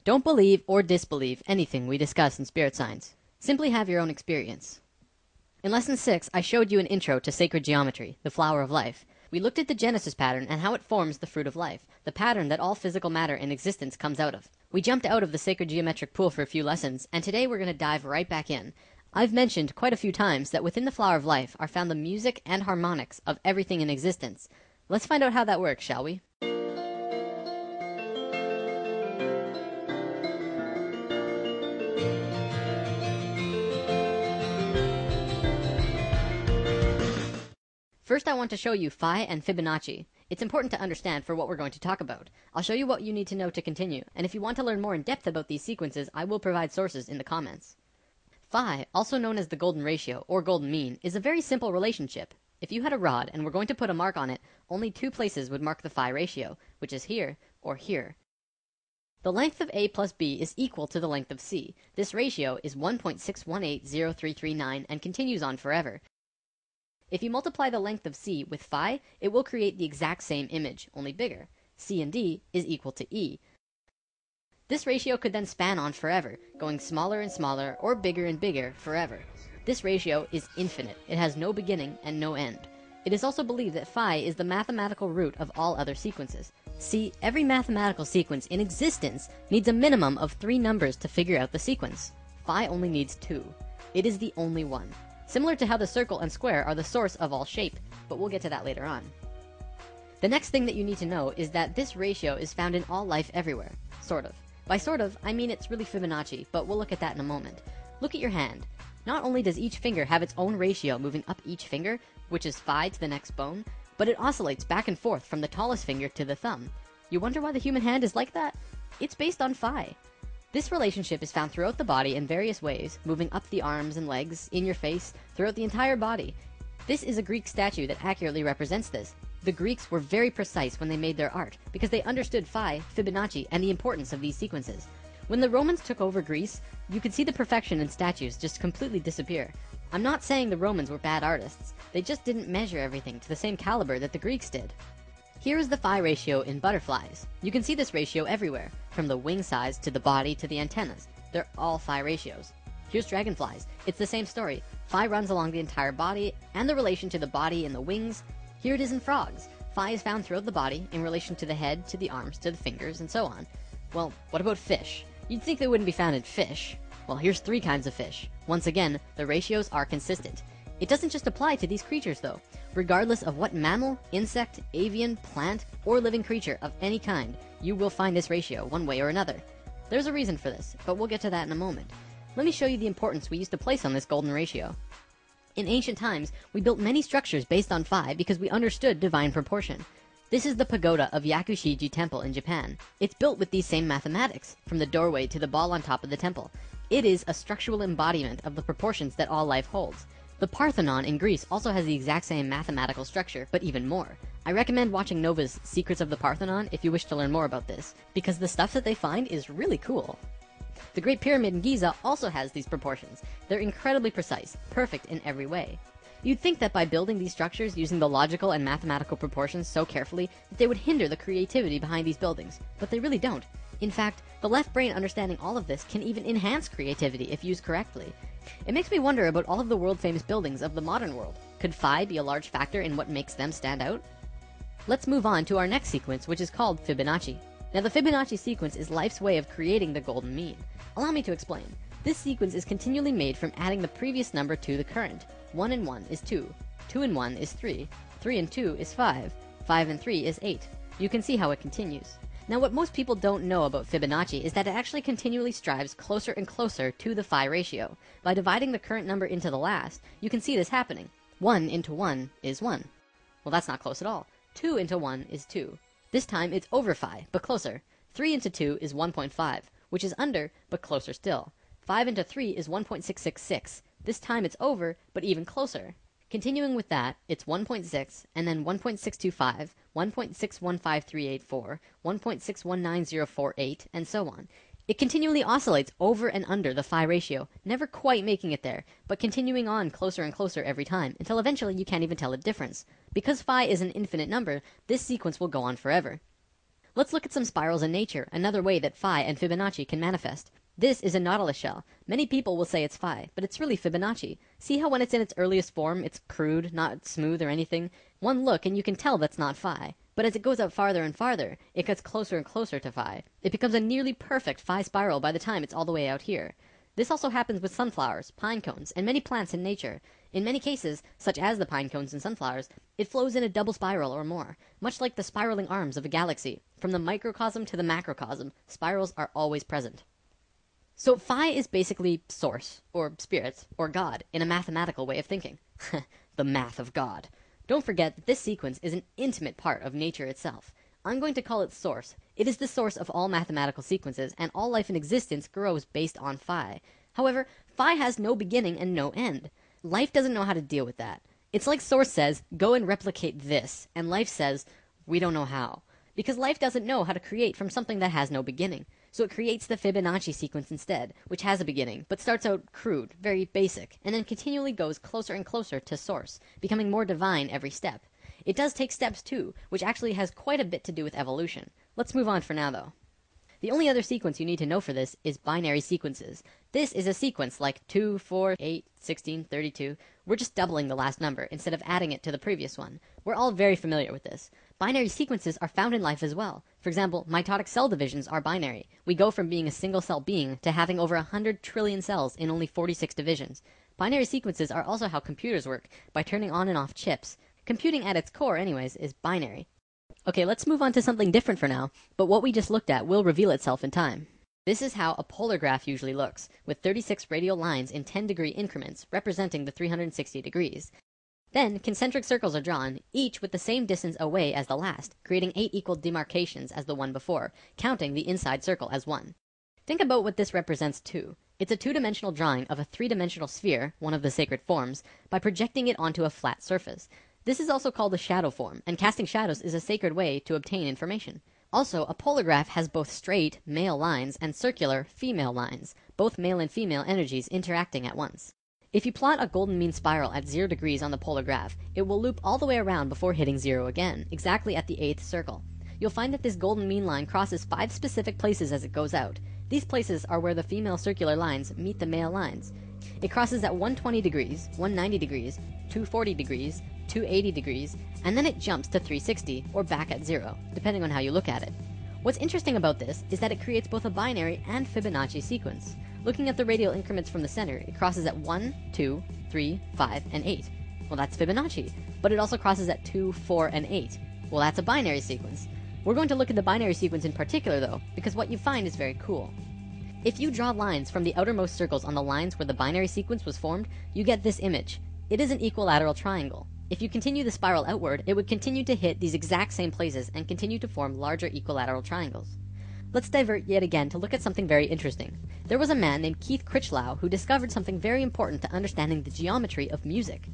Don't believe or disbelieve anything we discuss in spirit science. Simply have your own experience. In Lesson 6, I showed you an intro to sacred geometry, the flower of life. We looked at the Genesis pattern and how it forms the fruit of life, the pattern that all physical matter in existence comes out of. We jumped out of the sacred geometric pool for a few lessons, and today we're going to dive right back in. I've mentioned quite a few times that within the flower of life are found the music and harmonics of everything in existence. Let's find out how that works, shall we? First, I want to show you phi and Fibonacci. It's important to understand for what we're going to talk about. I'll show you what you need to know to continue, and if you want to learn more in depth about these sequences, I will provide sources in the comments. Phi, also known as the golden ratio, or golden mean, is a very simple relationship. If you had a rod and were going to put a mark on it, only two places would mark the phi ratio, which is here or here. The length of A plus B is equal to the length of C. This ratio is 1.6180339 and continues on forever. If you multiply the length of C with phi, it will create the exact same image, only bigger. C and D is equal to E. This ratio could then span on forever, going smaller and smaller or bigger and bigger forever. This ratio is infinite. It has no beginning and no end. It is also believed that phi is the mathematical root of all other sequences. See, every mathematical sequence in existence needs a minimum of 3 numbers to figure out the sequence. Phi only needs 2. It is the only one. Similar to how the circle and square are the source of all shape, but we'll get to that later on. The next thing that you need to know is that this ratio is found in all life everywhere. Sort of. By sort of, I mean it's really Fibonacci, but we'll look at that in a moment. Look at your hand. Not only does each finger have its own ratio moving up each finger, which is phi to the next bone, but it oscillates back and forth from the tallest finger to the thumb. You wonder why the human hand is like that? It's based on phi. This relationship is found throughout the body in various ways, moving up the arms and legs, in your face, throughout the entire body. This is a Greek statue that accurately represents this. The Greeks were very precise when they made their art, because they understood phi, Fibonacci, and the importance of these sequences. When the Romans took over Greece, you could see the perfection in statues just completely disappear. I'm not saying the Romans were bad artists, they just didn't measure everything to the same caliber that the Greeks did. Here is the phi ratio in butterflies. You can see this ratio everywhere, from the wing size to the body to the antennas. They're all phi ratios. Here's dragonflies. It's the same story. Phi runs along the entire body, and the relation to the body and the wings. Here it is in frogs. Phi is found throughout the body, in relation to the head, to the arms, to the fingers, and so on. Well, what about fish? You'd think they wouldn't be found in fish. Well, here's 3 kinds of fish. Once again, the ratios are consistent. It doesn't just apply to these creatures, though. Regardless of what mammal, insect, avian, plant, or living creature of any kind, you will find this ratio one way or another. There's a reason for this, but we'll get to that in a moment. Let me show you the importance we used to place on this golden ratio. In ancient times, we built many structures based on phi because we understood divine proportion. This is the pagoda of Yakushiji Temple in Japan. It's built with these same mathematics, from the doorway to the ball on top of the temple. It is a structural embodiment of the proportions that all life holds. The Parthenon in Greece also has the exact same mathematical structure, but even more. I recommend watching Nova's Secrets of the Parthenon if you wish to learn more about this, because the stuff that they find is really cool. The Great Pyramid in Giza also has these proportions. They're incredibly precise, perfect in every way. You'd think that by building these structures using the logical and mathematical proportions so carefully, that they would hinder the creativity behind these buildings, but they really don't. In fact, the left brain understanding all of this can even enhance creativity if used correctly. It makes me wonder about all of the world-famous buildings of the modern world. Could phi be a large factor in what makes them stand out? Let's move on to our next sequence, which is called Fibonacci. Now, the Fibonacci sequence is life's way of creating the golden mean. Allow me to explain. This sequence is continually made from adding the previous number to the current. 1 and 1 is 2. 2 and 1 is 3. 3 and 2 is 5. 5 and 3 is 8. You can see how it continues. Now, what most people don't know about Fibonacci is that it actually continually strives closer and closer to the phi ratio. By dividing the current number into the last, you can see this happening. 1 into 1 is 1. Well, that's not close at all. 2 into 1 is 2. This time it's over phi, but closer. 3 into 2 is 1.5, which is under, but closer still. 5 into 3 is 1.666. This time it's over, but even closer. Continuing with that, it's 1.6, and then 1.625, 1.615384, 1.619048, and so on. It continually oscillates over and under the phi ratio, never quite making it there, but continuing on closer and closer every time, until eventually you can't even tell the difference. Because phi is an infinite number, this sequence will go on forever. Let's look at some spirals in nature, another way that phi and Fibonacci can manifest. This is a nautilus shell. Many people will say it's phi, but it's really Fibonacci. See how when it's in its earliest form, it's crude, not smooth or anything? One look and you can tell that's not phi. But as it goes up farther and farther, it gets closer and closer to phi. It becomes a nearly perfect phi spiral by the time it's all the way out here. This also happens with sunflowers, pine cones, and many plants in nature. In many cases, such as the pine cones and sunflowers, it flows in a double spiral or more, much like the spiraling arms of a galaxy. From the microcosm to the macrocosm, spirals are always present. So phi is basically source, or spirit, or God, in a mathematical way of thinking. The math of God. Don't forget that this sequence is an intimate part of nature itself. I'm going to call it source. It is the source of all mathematical sequences, and all life in existence grows based on phi. However, phi has no beginning and no end. Life doesn't know how to deal with that. It's like source says, go and replicate this, and life says, we don't know how. Because life doesn't know how to create from something that has no beginning. So it creates the Fibonacci sequence instead, which has a beginning, but starts out crude, very basic, and then continually goes closer and closer to source, becoming more divine every step. It does take steps too, which actually has quite a bit to do with evolution. Let's move on for now though. The only other sequence you need to know for this is binary sequences. This is a sequence like 2, 4, 8, 16, 32. We're just doubling the last number instead of adding it to the previous one. We're all very familiar with this. Binary sequences are found in life as well. For example, mitotic cell divisions are binary. We go from being a single cell being to having over 100 trillion cells in only 46 divisions. Binary sequences are also how computers work, by turning on and off chips. Computing at its core, anyways, is binary. Okay, let's move on to something different for now, but what we just looked at will reveal itself in time. This is how a polar graph usually looks, with 36 radial lines in 10-degree increments representing the 360 degrees. Then, concentric circles are drawn, each with the same distance away as the last, creating 8 equal demarcations as the one before, counting the inside circle as 1. Think about what this represents too. It's a two-dimensional drawing of a three-dimensional sphere, one of the sacred forms, by projecting it onto a flat surface. This is also called a shadow form, and casting shadows is a sacred way to obtain information. Also, a polar graph has both straight, male lines and circular, female lines, both male and female energies interacting at once. If you plot a golden mean spiral at 0 degrees on the polar graph, it will loop all the way around before hitting 0 again, exactly at the 8th circle. You'll find that this golden mean line crosses 5 specific places as it goes out. These places are where the female circular lines meet the male lines. It crosses at 120 degrees, 190 degrees, 240 degrees, 280 degrees, and then it jumps to 360, or back at 0, depending on how you look at it. What's interesting about this is that it creates both a binary and Fibonacci sequence. Looking at the radial increments from the center, it crosses at 1, 2, 3, 5, and 8. Well, that's Fibonacci. But it also crosses at 2, 4, and 8. Well, that's a binary sequence. We're going to look at the binary sequence in particular, though, because what you find is very cool. If you draw lines from the outermost circles on the lines where the binary sequence was formed, you get this image. It is an equilateral triangle. If you continue the spiral outward, it would continue to hit these exact same places and continue to form larger equilateral triangles. Let's divert yet again to look at something very interesting. There was a man named Keith Critchlow who discovered something very important to understanding the geometry of music.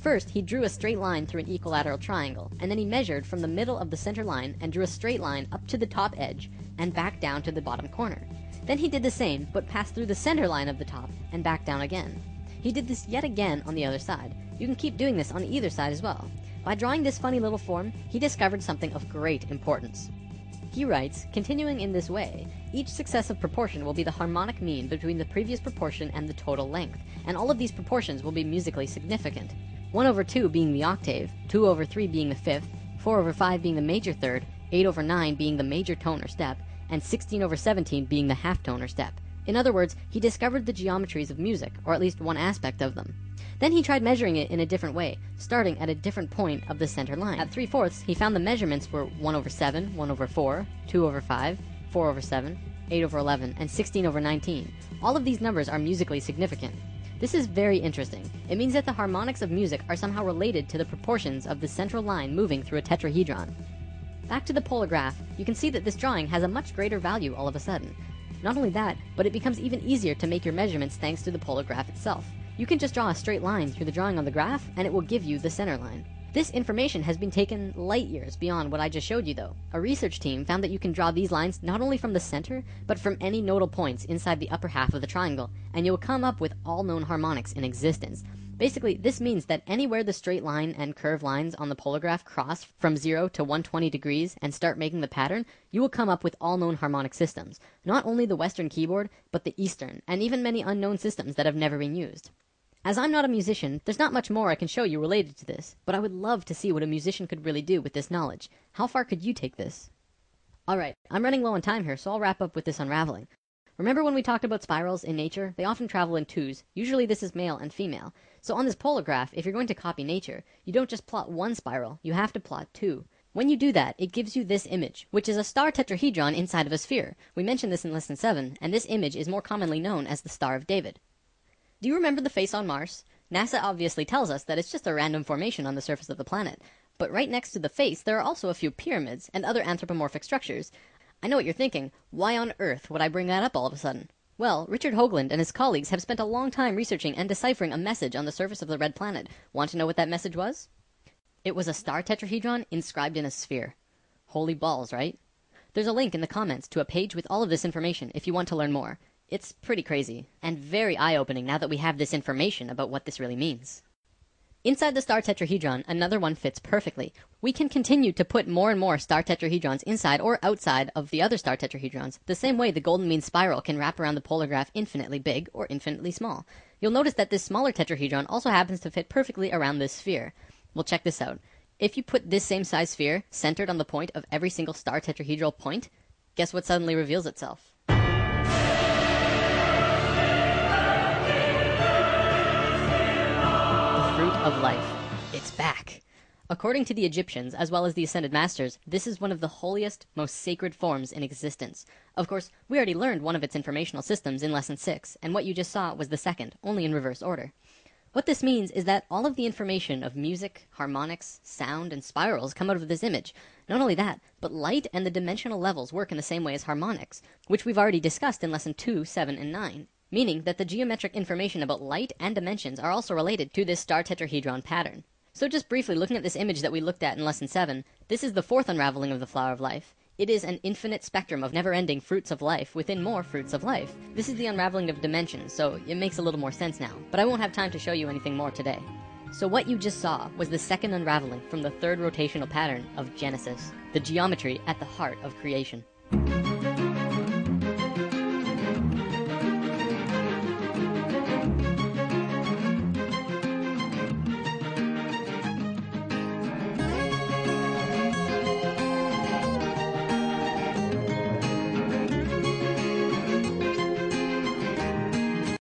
First, he drew a straight line through an equilateral triangle, and then he measured from the middle of the center line and drew a straight line up to the top edge and back down to the bottom corner. Then he did the same, but passed through the center line of the top and back down again. He did this yet again on the other side. You can keep doing this on either side as well. By drawing this funny little form, he discovered something of great importance. He writes, continuing in this way, each successive proportion will be the harmonic mean between the previous proportion and the total length, and all of these proportions will be musically significant. 1/2 being the octave, 2/3 being the fifth, 4/5 being the major third, 8/9 being the major tone or step, and 16/17 being the half tone or step. In other words, he discovered the geometries of music, or at least one aspect of them. Then he tried measuring it in a different way, starting at a different point of the center line. At 3/4, he found the measurements were 1/7, 1/4, 2/5, 4/7, 8/11, and 16/19. All of these numbers are musically significant. This is very interesting. It means that the harmonics of music are somehow related to the proportions of the central line moving through a tetrahedron. Back to the polar graph, you can see that this drawing has a much greater value all of a sudden. Not only that, but it becomes even easier to make your measurements thanks to the polar graph itself. You can just draw a straight line through the drawing on the graph, and it will give you the center line. This information has been taken light years beyond what I just showed you though. A research team found that you can draw these lines not only from the center, but from any nodal points inside the upper half of the triangle, and you will come up with all known harmonics in existence. Basically, this means that anywhere the straight line and curved lines on the polar graph cross from 0 to 120 degrees and start making the pattern, you will come up with all known harmonic systems. Not only the Western keyboard, but the Eastern, and even many unknown systems that have never been used. As I'm not a musician, there's not much more I can show you related to this, but I would love to see what a musician could really do with this knowledge. How far could you take this? Alright, I'm running low on time here, so I'll wrap up with this unraveling. Remember when we talked about spirals in nature? They often travel in twos. Usually this is male and female. So on this polar graph, if you're going to copy nature, you don't just plot one spiral, you have to plot two. When you do that, it gives you this image, which is a star tetrahedron inside of a sphere. We mentioned this in lesson 7, and this image is more commonly known as the Star of David. Do you remember the face on Mars? NASA obviously tells us that it's just a random formation on the surface of the planet. But right next to the face, there are also a few pyramids and other anthropomorphic structures. I know what you're thinking. Why on earth would I bring that up all of a sudden? Well, Richard Hoagland and his colleagues have spent a long time researching and deciphering a message on the surface of the red planet. Want to know what that message was? It was a star tetrahedron inscribed in a sphere. Holy balls, right? There's a link in the comments to a page with all of this information if you want to learn more. It's pretty crazy, and very eye-opening now that we have this information about what this really means. Inside the star tetrahedron, another one fits perfectly. We can continue to put more and more star tetrahedrons inside or outside of the other star tetrahedrons, the same way the golden mean spiral can wrap around the polar graph infinitely big or infinitely small. You'll notice that this smaller tetrahedron also happens to fit perfectly around this sphere. Well, check this out. If you put this same size sphere centered on the point of every single star tetrahedral point, guess what suddenly reveals itself? The fruit of life. It's back. According to the Egyptians, as well as the Ascended Masters, this is one of the holiest, most sacred forms in existence. Of course, we already learned one of its informational systems in Lesson 6, and what you just saw was the second, only in reverse order. What this means is that all of the information of music, harmonics, sound, and spirals come out of this image. Not only that, but light and the dimensional levels work in the same way as harmonics, which we've already discussed in Lesson 2, 7, and 9. Meaning that the geometric information about light and dimensions are also related to this star tetrahedron pattern. So just briefly looking at this image that we looked at in Lesson 7, this is the fourth unraveling of the flower of life. It is an infinite spectrum of never-ending fruits of life within more fruits of life. This is the unraveling of dimensions, so it makes a little more sense now, but I won't have time to show you anything more today. So what you just saw was the second unraveling from the third rotational pattern of Genesis, the geometry at the heart of creation.